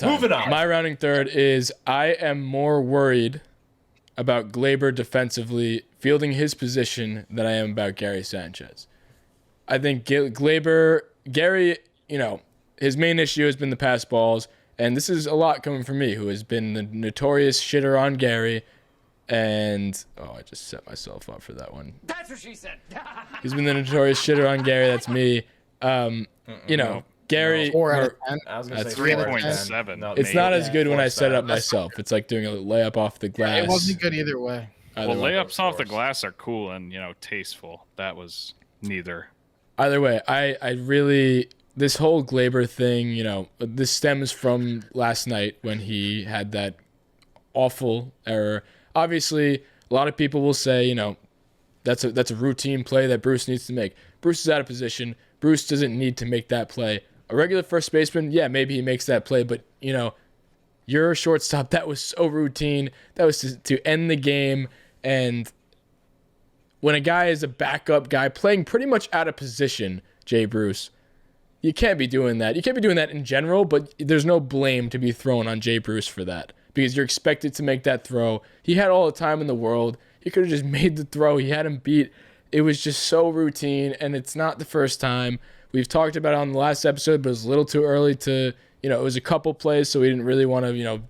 Moving on. My rounding third is I am more worried about Gleyber defensively fielding his position than I am about Gary Sanchez. I think Gary, his main issue has been the pass balls, and this is a lot coming from me, who has been the notorious shitter on Gary. And, I just set myself up for that one. That's what she said. He's been the notorious shitter on Gary. That's me. Gary. 4 out of 10. I was going to say 3.7. No, It's not as good when I set it up myself. It's like doing a layup off the glass. It wasn't good either way. Well, layups off the glass are cool and, tasteful. That was neither. Either way, I really, this whole Gleyber thing, this stems from last night when he had that awful error. Obviously, a lot of people will say, that's a routine play that Bruce needs to make. Bruce is out of position. Bruce doesn't need to make that play. A regular first baseman, yeah, maybe he makes that play, but, you're a shortstop. That was so routine. That was to end the game. And when a guy is a backup guy playing pretty much out of position, Jay Bruce, you can't be doing that. You can't be doing that in general, but there's no blame to be thrown on Jay Bruce for that because you're expected to make that throw. He had all the time in the world. He could have just made the throw. He had him beat. It was just so routine, and it's not the first time. We've talked about it on the last episode, but it was a little too early to, it was a couple plays, so we didn't really want to,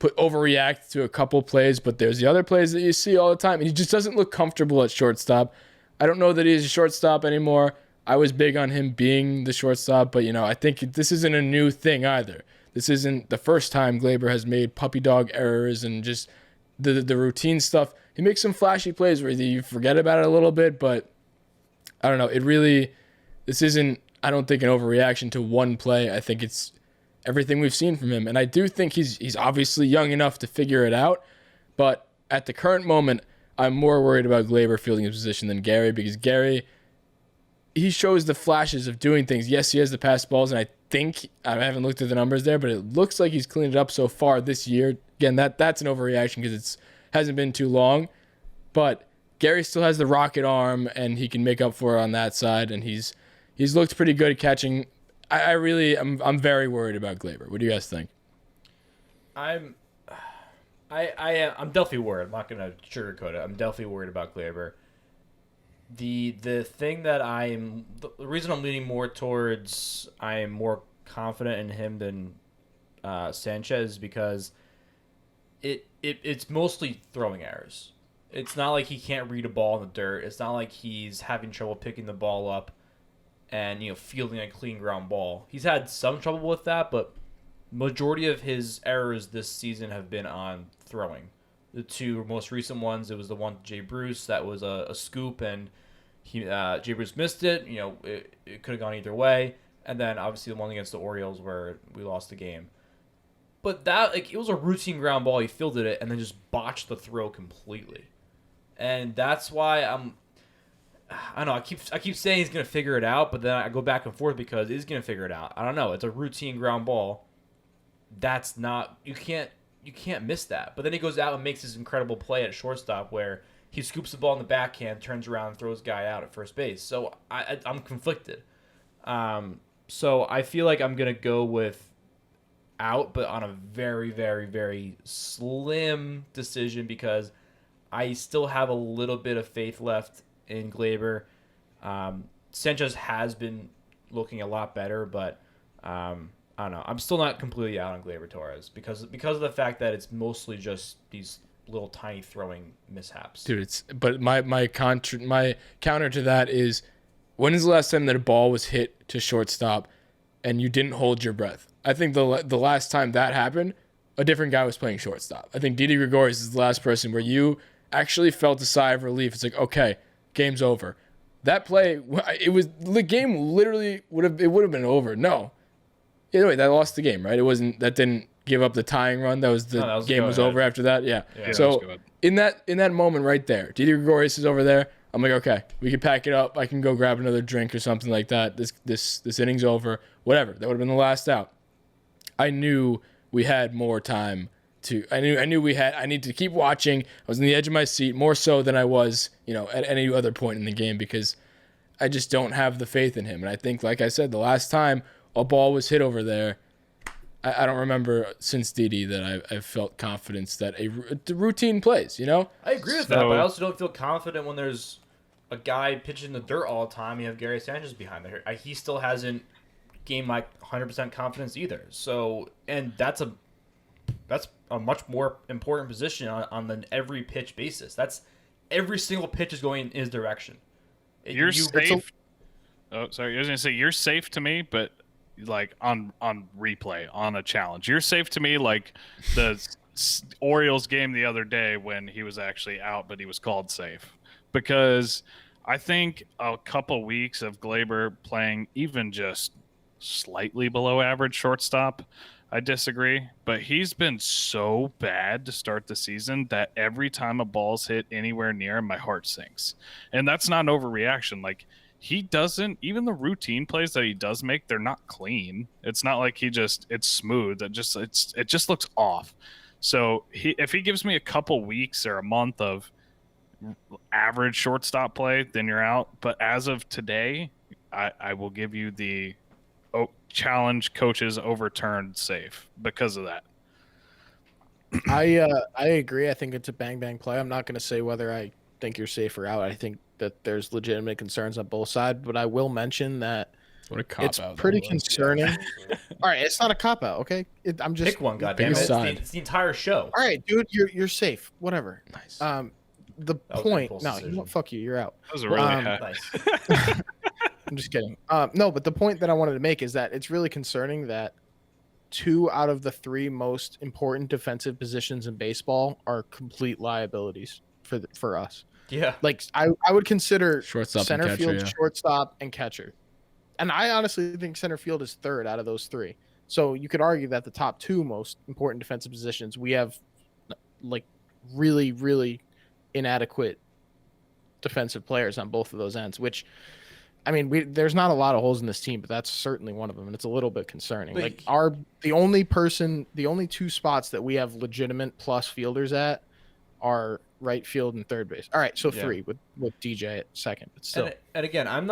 overreact to a couple plays, but there's the other plays that you see all the time, and he just doesn't look comfortable at shortstop. I don't know that he's a shortstop anymore. I was big on him being the shortstop, but, I think this isn't a new thing either. This isn't the first time Gleyber has made puppy dog errors and just the routine stuff. He makes some flashy plays where you forget about it a little bit, but I don't know. This isn't, I don't think, an overreaction to one play. I think it's everything we've seen from him. And I do think he's obviously young enough to figure it out. But at the current moment, I'm more worried about Gleyber fielding his position than Gary because Gary, he shows the flashes of doing things. Yes, he has the pass balls, and I haven't looked at the numbers there, but it looks like he's cleaned it up so far this year. Again, that's an overreaction because it hasn't been too long. But Gary still has the rocket arm, and he can make up for it on that side, and he's looked pretty good at catching. I'm very worried about Gleyber. What do you guys think? I'm definitely worried. I'm not gonna sugarcoat it. I'm definitely worried about Gleyber. The thing that the reason I'm leaning more towards I am more confident in him than Sanchez is because it's mostly throwing errors. It's not like he can't read a ball in the dirt. It's not like he's having trouble picking the ball up and fielding a clean ground ball. He's had some trouble with that, but majority of his errors this season have been on throwing. The two most recent ones, it was the one to Jay Bruce that was a scoop, and Jay Bruce missed it. It could have gone either way, and then obviously the one against the Orioles where we lost the game. But that it was a routine ground ball. He fielded it and then just botched the throw completely, and that's why I don't know. I keep saying he's gonna figure it out, but then I go back and forth because he's gonna figure it out. I don't know. It's a routine ground ball. That's not you can't miss that. But then he goes out and makes this incredible play at shortstop where he scoops the ball in the backhand, turns around, and throws the guy out at first base. So I'm conflicted. So I feel like I'm gonna go with out, but on a very, very, very slim decision because I still have a little bit of faith left in Gleyber. Sanchez has been looking a lot better, but I don't know. I'm still not completely out on Gleyber Torres because of the fact that it's mostly just these little tiny throwing mishaps. Dude, but my counter to that is, when is the last time that a ball was hit to shortstop and you didn't hold your breath? I think the last time that happened, a different guy was playing shortstop. I think Didi Gregorius is the last person where you actually felt a sigh of relief. It's like, okay, game's over. That play, the game literally would have been over. No. Anyway, that lost the game, right? That didn't give up the tying run. Game was over after that. Yeah. So in that moment right there, Didi Gregorius is over there. I'm like, okay, we can pack it up. I can go grab another drink or something like that. This inning's over. Whatever. That would have been the last out. I knew we had more time I need to keep watching. I was on the edge of my seat more so than I was, at any other point in the game because I just don't have the faith in him. And I think, like I said, the last time a ball was hit over there, I don't remember since Didi that I've felt confidence that the routine plays. You know, I agree with that, but I also don't feel confident when there's a guy pitching the dirt all the time. You have Gary Sanchez behind there. He still hasn't gained my 100% confidence either. So, and that's a much more important position on an every pitch basis. That's every single pitch is going in his direction. You're safe. Oh, sorry. I was gonna say you're safe to me, but like on replay on a challenge, you're safe to me. Like the Orioles game the other day when he was actually out, but he was called safe because I think a couple weeks of Gleyber playing even just slightly below average shortstop. I disagree, but he's been so bad to start the season that every time a ball's hit anywhere near him, my heart sinks. And that's not an overreaction. Like, he doesn't, even the routine plays that he does make, they're not clean. It's not like it's smooth. It just looks off. So if he gives me a couple weeks or a month of average shortstop play, then you're out. But as of today, I will give you the challenge coaches overturned safe because of that. I agree. I think it's a bang play. I'm not going to say whether I think you're safe or out. I think that there's legitimate concerns on both sides, but I will mention that it's pretty concerning. All right, it's not a cop out, okay? I'm just pick one, goddamn it. It's the entire show. All right, dude, you're safe. Whatever. Nice. The point. No, you know what? Fuck you. You're out. That was a really nice. I'm just kidding. No, but the point that I wanted to make is that it's really concerning that 2 out of the 3 most important defensive positions in baseball are complete liabilities for us. Yeah. Like I would consider shortstop, center and catcher, field, shortstop, and catcher. And I honestly think center field is 3rd out of those 3. So you could argue that the top 2 most important defensive positions, we have like really, really inadequate defensive players on both of those ends, which I mean, there's not a lot of holes in this team, but that's certainly one of them, and it's a little bit concerning. Like the only 2 spots that we have legitimate plus fielders at are right field and third base. All right, so 3 with DJ at second, but still. And again, I'm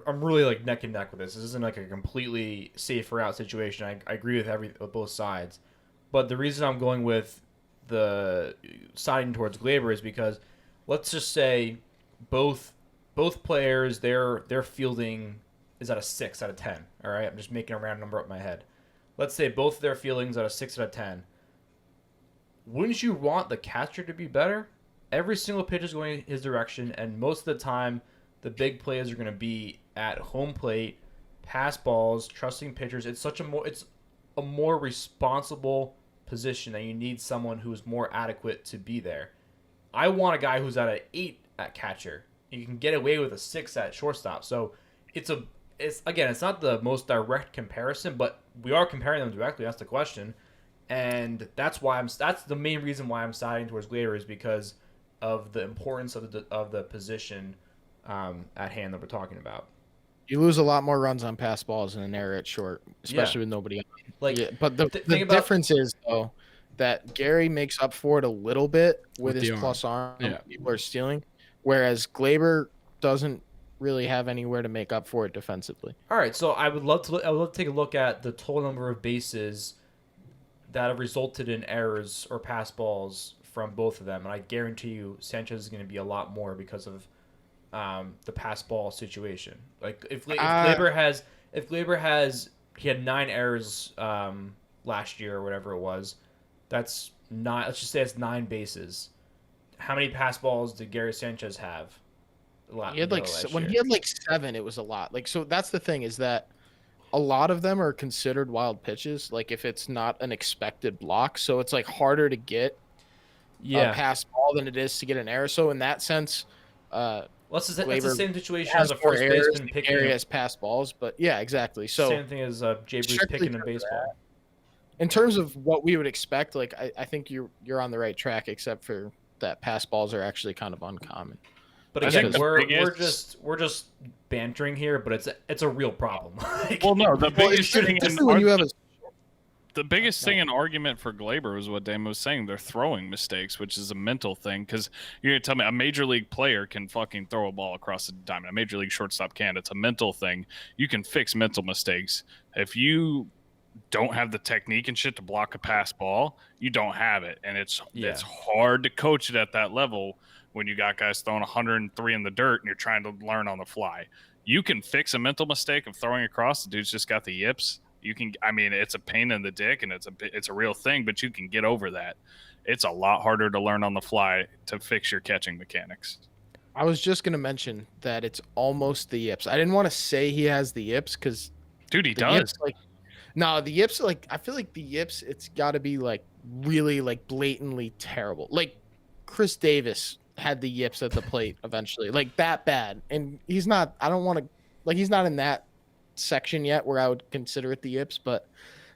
really like neck and neck with this. This isn't like a completely safe or out situation. I agree with both sides, but the reason I'm going with the siding towards Gleyber is because let's just say both players, their fielding is at a 6 out of 10. All right, I'm just making a random number up in my head. Let's say both of their fieldings at a 6 out of 10. Wouldn't you want the catcher to be better? Every single pitch is going his direction, and most of the time, the big plays are going to be at home plate, pass balls, trusting pitchers. It's a more responsible position that you need someone who is more adequate to be there. I want a guy who's at an 8 at catcher. You can get away with a 6 at shortstop. So it's not the most direct comparison, but we are comparing them directly. That's the question, and that's the main reason why I'm siding towards Gleyber is because of the importance of the position at hand that we're talking about. You lose a lot more runs on pass balls than an error at short, especially with nobody on. But the difference is though that Gary makes up for it a little bit with his plus arm. Yeah. People are stealing. Whereas Gleyber doesn't really have anywhere to make up for it defensively. All right, so I would love to take a look at the total number of bases that have resulted in errors or pass balls from both of them, and I guarantee you Sanchez is going to be a lot more because of the pass ball situation. Like if Gleyber has he had 9 errors last year or whatever it was, that's not. Let's just say it's 9 bases. How many pass balls did Gary Sanchez have? He had he had 7, it was a lot. Like, so that's the thing is that a lot of them are considered wild pitches. Like if it's not an expected block, so it's like harder to get a pass ball than it is to get an error. So in that sense, that's the same situation as a first baseman picking. Gary has pass balls, but yeah, exactly. So same thing as Jay Bruce picking in baseball. In terms of what we would expect, like I think you're on the right track, except for that pass balls are actually kind of uncommon. But again, we're just bantering here, but it's a real problem. Well, no, the biggest thing the biggest thing in argument for Gleyber was what Damon was saying. They're throwing mistakes, which is a mental thing. Because you're gonna tell me a major league player can fucking throw a ball across the diamond. A major league shortstop can. It's a mental thing. You can fix mental mistakes. If you don't have the technique and shit to block a pass ball, you don't have it, and it's hard to coach it at that level when you got guys throwing 103 in the dirt and you're trying to learn on the fly. You can fix a mental mistake of throwing across. The dude's just got the yips. You can, I mean, it's a pain in the dick and it's a real thing, but you can get over that. It's a lot harder to learn on the fly to fix your catching mechanics. I was just gonna mention that it's almost the yips. I didn't want to say he has the yips because, dude, he does. Yips, no, the yips, I feel like the yips, it's got to be really blatantly terrible. Like Chris Davis had the yips at the plate eventually, that bad. And he's not. I don't want to he's not in that section yet where I would consider it the yips, but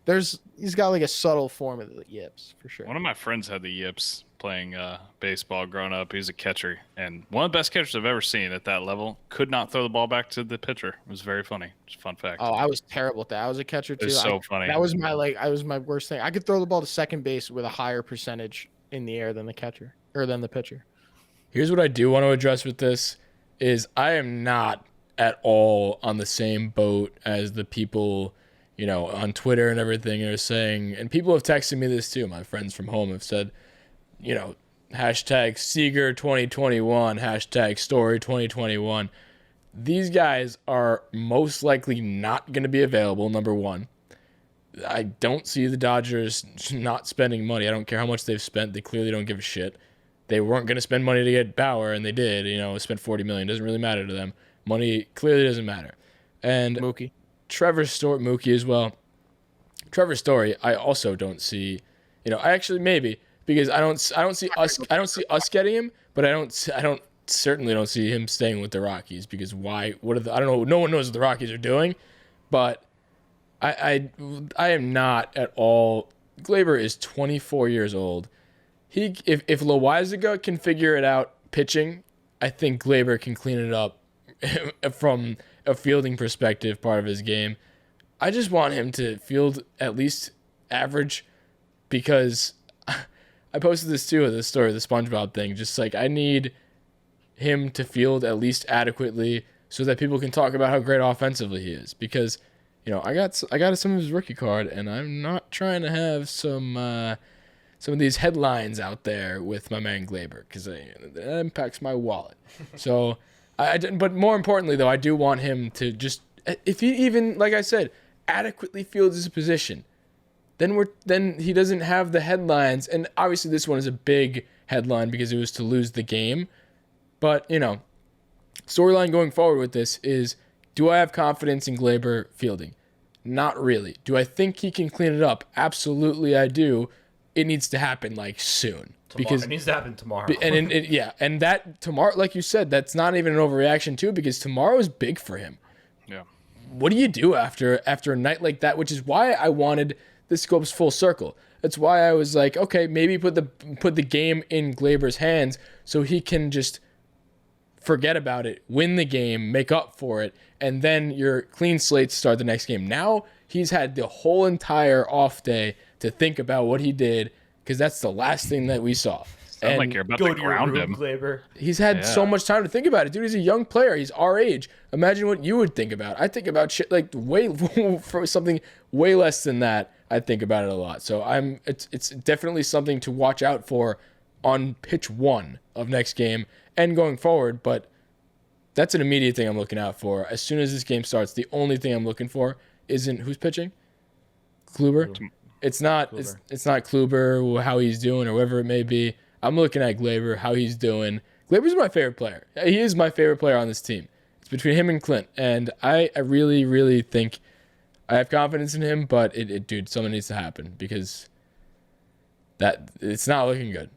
he's got a subtle form of the yips for sure. One of my friends had the yips playing baseball growing up. He was a catcher, and one of the best catchers I've ever seen at that level. Could not throw the ball back to the pitcher. It was very funny. Just a fun fact. Oh, I was terrible at that. I was a catcher too. It was so funny. That was my worst thing. I could throw the ball to second base with a higher percentage in the air than the catcher or than the pitcher. Here's what I do want to address with this is I am not at all on the same boat as the people, on Twitter and everything are saying, and people have texted me this too. My friends from home have said, hashtag Seager 2021, hashtag Story 2021. These guys are most likely not going to be available, number one. I don't see the Dodgers not spending money. I don't care how much they've spent. They clearly don't give a shit. They weren't going to spend money to get Bauer, and they did. Spent $40 million. Doesn't really matter to them. Money clearly doesn't matter. And Mookie. Trevor Story, Mookie as well. Trevor Story, I also don't see. I actually maybe because I don't see us getting him, but I certainly don't see him staying with the Rockies because why? I don't know. No one knows what the Rockies are doing, but I am not at all. Gleyber is 24 years old. If Loizaga can figure it out pitching, I think Gleyber can clean it up from a fielding perspective, part of his game. I just want him to field at least average because I posted this too, the story, the SpongeBob thing. Just I need him to field at least adequately so that people can talk about how great offensively he is. Because, I got some of his rookie card, and I'm not trying to have some of these headlines out there with my man Gleyber because that impacts my wallet. So, but more importantly, though, I do want him to just, if he even, like I said, adequately fields his position, then he doesn't have the headlines. And obviously, this one is a big headline because it was to lose the game. But storyline going forward with this is: do I have confidence in Gleyber fielding? Not really. Do I think he can clean it up? Absolutely, I do. It needs to happen soon. Because it needs to happen tomorrow. And that tomorrow, like you said, that's not even an overreaction too, because tomorrow is big for him. Yeah. What do you do after a night like that? Which is why I wanted this goes full circle. That's why I was like, okay, maybe put the game in Gleyber's hands so he can just forget about it, win the game, make up for it, and then your clean slate to start the next game. Now he's had the whole entire off day to think about what he did, because that's the last thing that we saw. Sounds like you're about to ground him. Gleyber. He's had so much time to think about it. Dude, he's a young player. He's our age. Imagine what you would think about. I think about shit way for something way less than that. I think about it a lot. So it's definitely something to watch out for on pitch 1 of next game and going forward. But that's an immediate thing I'm looking out for. As soon as this game starts, the only thing I'm looking for isn't who's pitching. Kluber. It's not Kluber, how he's doing or whatever it may be. I'm looking at Gleyber, how he's doing. Gleyber's my favorite player. He is my favorite player on this team. It's between him and Clint, and I really, really think I have confidence in him. But dude, something needs to happen because it's not looking good.